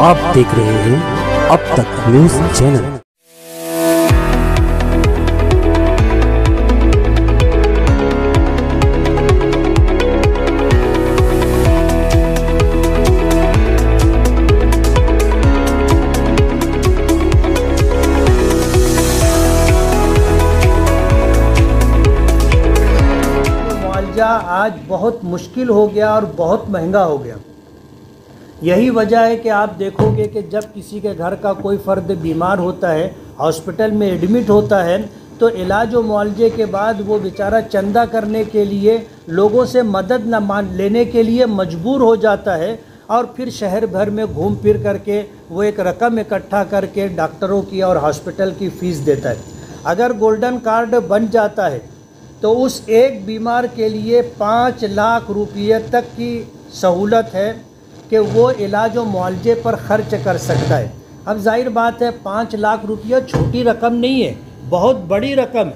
आप देख रहे हैं अब तक न्यूज चैनल। मुआवजा आज बहुत मुश्किल हो गया और बहुत महंगा हो गया। यही वजह है कि आप देखोगे कि जब किसी के घर का कोई फ़र्द बीमार होता है, हॉस्पिटल में एडमिट होता है, तो इलाज और मुआवजे के बाद वो बेचारा चंदा करने के लिए लोगों से मदद न लेने के लिए मजबूर हो जाता है और फिर शहर भर में घूम फिर करके वो एक रकम इकट्ठा करके डॉक्टरों की और हॉस्पिटल की फ़ीस देता है। अगर गोल्डन कार्ड बन जाता है तो उस एक बीमार के लिए 5 लाख रुपये तक की सहूलत है कि वो इलाज और मुआवजे पर खर्च कर सकता है। अब जाहिर बात है 5 लाख रुपया छोटी रकम नहीं है, बहुत बड़ी रकम है।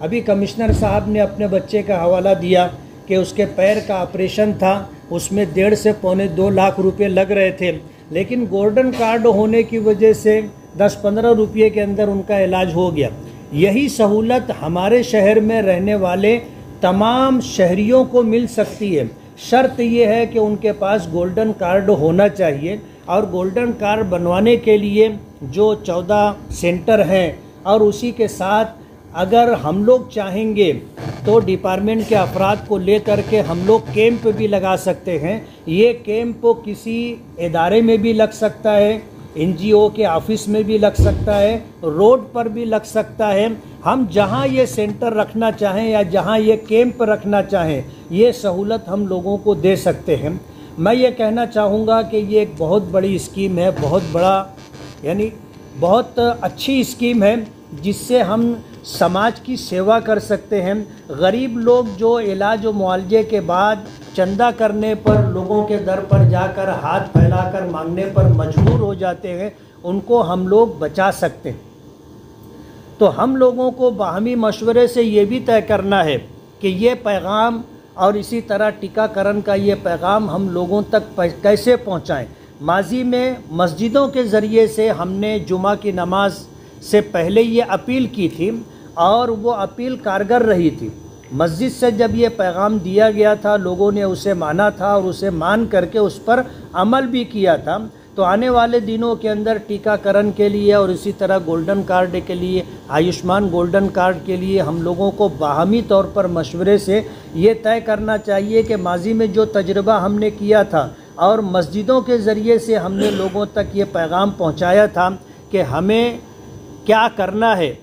अभी कमिश्नर साहब ने अपने बच्चे का हवाला दिया कि उसके पैर का ऑपरेशन था, उसमें 1.5 से पौने 2 लाख रुपए लग रहे थे, लेकिन गोल्डन कार्ड होने की वजह से 10-15 रुपये के अंदर उनका इलाज हो गया। यही सहूलत हमारे शहर में रहने वाले तमाम शहरियों को मिल सकती है। शर्त ये है कि उनके पास गोल्डन कार्ड होना चाहिए और गोल्डन कार्ड बनवाने के लिए जो 14 सेंटर हैं और उसी के साथ अगर हम लोग चाहेंगे तो डिपार्टमेंट के अफराद को लेकर के हम लोग कैंप भी लगा सकते हैं। ये कैंप किसी इदारे में भी लग सकता है, NGO के ऑफिस में भी लग सकता है, रोड पर भी लग सकता है। हम जहां ये सेंटर रखना चाहें या जहां ये कैंप रखना चाहें, ये सहूलत हम लोगों को दे सकते हैं। मैं ये कहना चाहूँगा कि ये एक बहुत बड़ी स्कीम है, बहुत बड़ा यानी बहुत अच्छी स्कीम है जिससे हम समाज की सेवा कर सकते हैं। गरीब लोग जो इलाज और मुआवजे के बाद चंदा करने पर लोगों के दर पर जाकर हाथ फैलाकर मांगने पर मजबूर हो जाते हैं, उनको हम लोग बचा सकते हैं। तो हम लोगों को बाहमी मशवरे से ये भी तय करना है कि ये पैगाम और इसी तरह टीकाकरण का ये पैगाम हम लोगों तक कैसे पहुंचाएं। माजी में मस्जिदों के ज़रिए से हमने जुमा की नमाज से पहले ये अपील की थी और वो अपील कारगर रही थी। मस्जिद से जब ये पैगाम दिया गया था, लोगों ने उसे माना था और उसे मान करके उस पर अमल भी किया था। तो आने वाले दिनों के अंदर टीकाकरण के लिए और इसी तरह गोल्डन कार्ड के लिए, आयुष्मान गोल्डन कार्ड के लिए हम लोगों को बाहमी तौर पर मशवरे से ये तय करना चाहिए कि माजी में जो तजुर्बा हमने किया था और मस्जिदों के ज़रिए से हमने लोगों तक ये पैगाम पहुँचाया था कि हमें क्या करना है,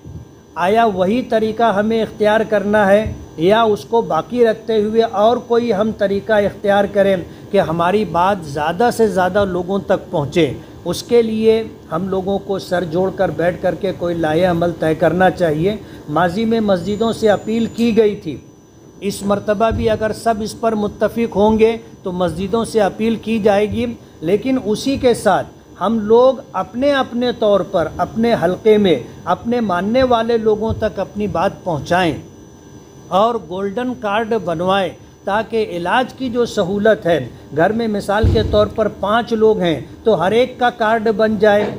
आया वही तरीका हमें इख्तियार करना है या उसको बाकी रखते हुए और कोई हम तरीका इख्तियार करें कि हमारी बात ज़्यादा से ज़्यादा लोगों तक पहुँचे। उसके लिए हम लोगों को सर जोड़कर बैठ कर के कोई लाए अमल तय करना चाहिए। माजी में मस्जिदों से अपील की गई थी, इस मर्तबा भी अगर सब इस पर मुत्तफ़िक होंगे तो मस्जिदों से अपील की जाएगी, लेकिन उसी के साथ हम लोग अपने अपने तौर पर अपने हलके में अपने मानने वाले लोगों तक अपनी बात पहुंचाएं और गोल्डन कार्ड बनवाएं ताकि इलाज की जो सहूलत है, घर में मिसाल के तौर पर 5 लोग हैं तो हर एक का कार्ड बन जाए।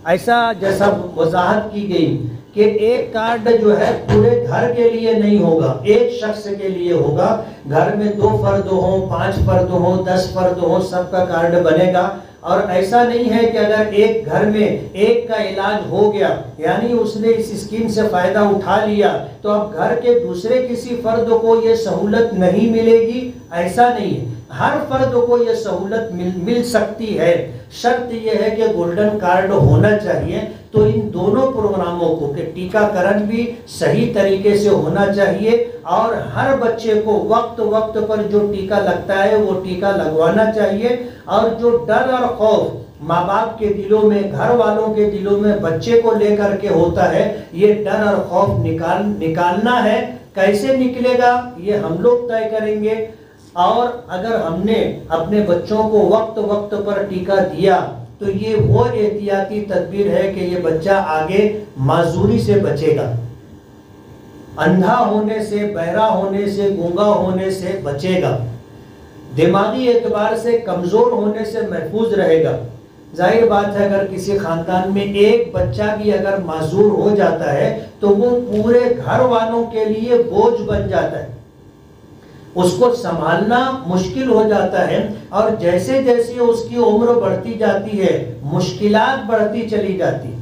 ऐसा जैसा वजाहत की गई कि एक कार्ड जो है पूरे घर के लिए नहीं होगा, एक शख्स के लिए होगा। घर में 2 फर्द हों, 5 फर्द हों, 10 फर्द हों, सबका कार्ड बनेगा। और ऐसा नहीं है कि अगर एक घर में एक का इलाज हो गया यानी उसने इस स्कीम से फ़ायदा उठा लिया तो अब घर के दूसरे किसी फर्द को ये सहूलत नहीं मिलेगी, ऐसा नहीं है। हर फर्द को ये सहूलत मिल सकती है। शर्त यह है कि गोल्डन कार्ड होना चाहिए। तो इन दोनों प्रोग्रामों को कि टीकाकरण भी सही तरीके से होना चाहिए और हर बच्चे को वक्त वक्त पर जो टीका लगता है वो टीका लगवाना चाहिए। और जो डर और खौफ माँ बाप के दिलों में, घर वालों के दिलों में बच्चे को लेकर के होता है, ये डर और खौफ निकालना है। कैसे निकलेगा ये हम लोग तय करेंगे। और अगर हमने अपने बच्चों को वक्त वक्त पर टीका दिया तो ये वो एहतियाती तदबीर है कि ये बच्चा आगे माजूरी से बचेगा, अंधा होने से, बहरा होने से, गूंगा होने से बचेगा, दिमागी एतबार से कमज़ोर होने से महफूज रहेगा। जाहिर बात है अगर किसी खानदान में एक बच्चा भी अगर माजूर हो जाता है तो वो पूरे घर वालों के लिए बोझ बन जाता है, उसको संभालना मुश्किल हो जाता है। और जैसे जैसे उसकी उम्र बढ़ती जाती है मुश्किलात बढ़ती चली जाती।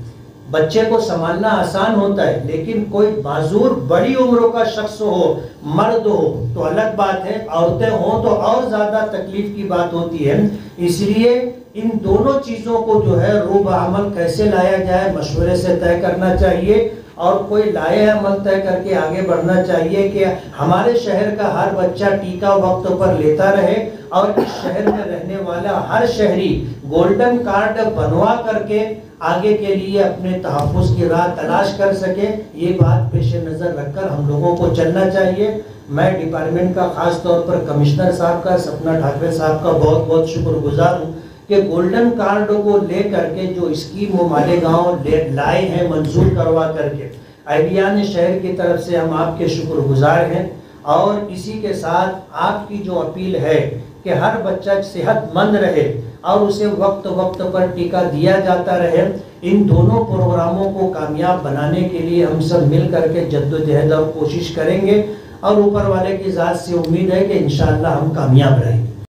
बच्चे को संभालना आसान होता है, लेकिन कोई माजूर बड़ी उम्र का शख्स हो, मर्द हो तो अलग बात है, औरतें हो तो और ज्यादा तकलीफ की बात होती है। इसलिए इन दोनों चीजों को जो है रूब अमल कैसे लाया जाए मशवरे से तय करना चाहिए, और कोई लाए अमल तय करके आगे बढ़ना चाहिए कि हमारे शहर का हर बच्चा टीका वक्त पर लेता रहे और इस शहर में रहने वाला हर शहरी गोल्डन कार्ड बनवा करके आगे के लिए अपने तहफ़्फ़ुज़ की राह तलाश कर सके। ये बात पेश नज़र रखकर हम लोगों को चलना चाहिए। मैं डिपार्टमेंट का ख़ास तौर पर कमिश्नर साहब का, सपना ठाकरे साहब का बहुत बहुत शुक्रगुजार हूँ कि गोल्डन कार्ड को ले करके जो स्कीम वो मालेगांव लाए हैं मंजूर करवा करके, आइडियान शहर की तरफ से हम आपके शुक्रगुजार हैं। और इसी के साथ आपकी जो अपील है कि हर बच्चा सेहतमंद रहे और उसे वक्त वक्त पर टीका दिया जाता रहे, इन दोनों प्रोग्रामों को कामयाब बनाने के लिए हम सब मिल करके जद्दोजहद और कोशिश करेंगे और ऊपर वाले की ज़ात से उम्मीद है कि इंशाअल्लाह हम कामयाब रहेंगे।